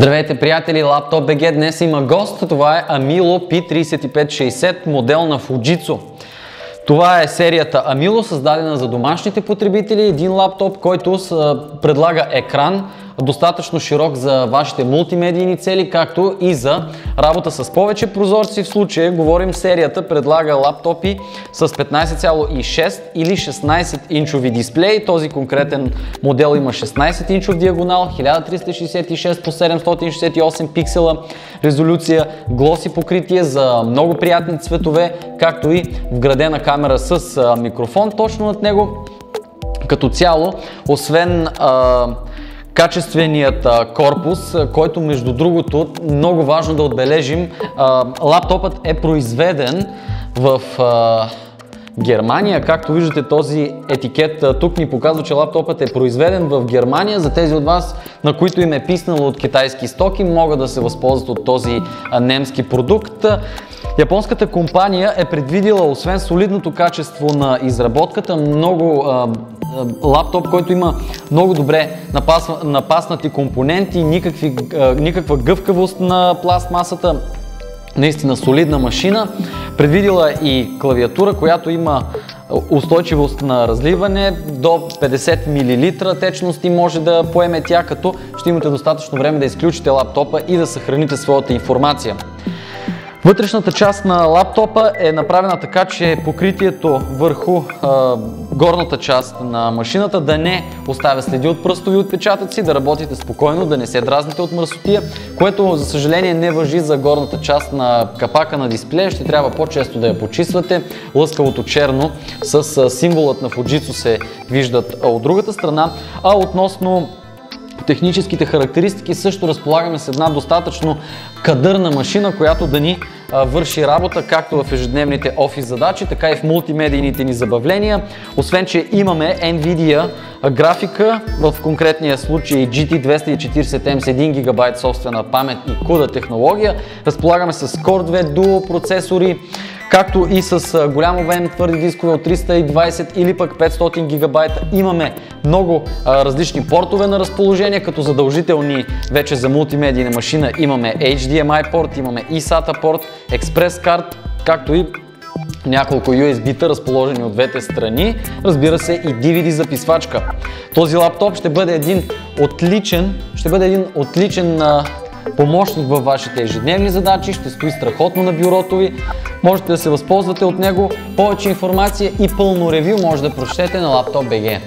Здравейте, приятели! Laptop BG днес има гост. Това е Amilo P3560, модел на Fujitsu. Това е серията Amilo, създадена за домашните потребители. Един лаптоп, който предлага екран достатъчно широк за вашите мултимедийни цели, както и за работа с повече прозорци. В случая говорим, серията предлага лаптопи с 15,6 или 16 инчови дисплей. Този конкретен модел има 16 инчов диагонал, 1366 по 768 пиксела резолюция, глоси покритие за много приятни цветове, както и вградена камера с микрофон точно над него. Като цяло, освен качественият корпус, който между другото, много важно да отбележим, лаптопът е произведен в Германия. Както виждате, този етикет тук ни показва, че лаптопът е произведен в Германия. За тези от вас, на които им е писнало от китайски стоки, могат да се възползват от този немски продукт. Японската компания е предвидила, освен солидното качество на изработката, лаптоп, който има много добре напаснати компоненти, никаква гъвкавост на пластмасата, наистина солидна машина. Предвидила и клавиатура, която има устойчивост на разливане до 50 мл течност и може да поеме тя, като ще имате достатъчно време да изключите лаптопа и да съхраните своята информация. Вътрешната част на лаптопа е направена така, че покритието върху горната част на машината да не оставя следи от пръстови отпечатъци, да работите спокойно, да не се дразните от мръсотия, което за съжаление не важи за горната част на капака на дисплея. Ще трябва по-често да я почиствате. Лъскавото черно с символът на Fujitsu се виждат от другата страна. А относно техническите характеристики, също разполагаме с една достатъчно кадърна машина, която да ни върши работа както в ежедневните офис задачи, така и в мултимедийните ни забавления. Освен че имаме NVIDIA графика, в конкретния случай GT240M с 1 ГБ собствена памет и CUDA технология. Разполагаме с Core 2 Duo процесори, както и с голям обем твърди дискове от 320 или пък 500 ГБ. Имаме много различни портове на разположение, като задължителни вече за мултимедийна машина имаме HDMI порт, имаме eSATA порт, Express Card, както и няколко USB-та, разположени от двете страни, разбира се и DVD записвачка. Този лаптоп ще бъде един отличен помощник във вашите ежедневни задачи, ще стои страхотно на бюрото ви, можете да се възползвате от него. Повече информация и пълно ревю може да прочетете на Laptop BG.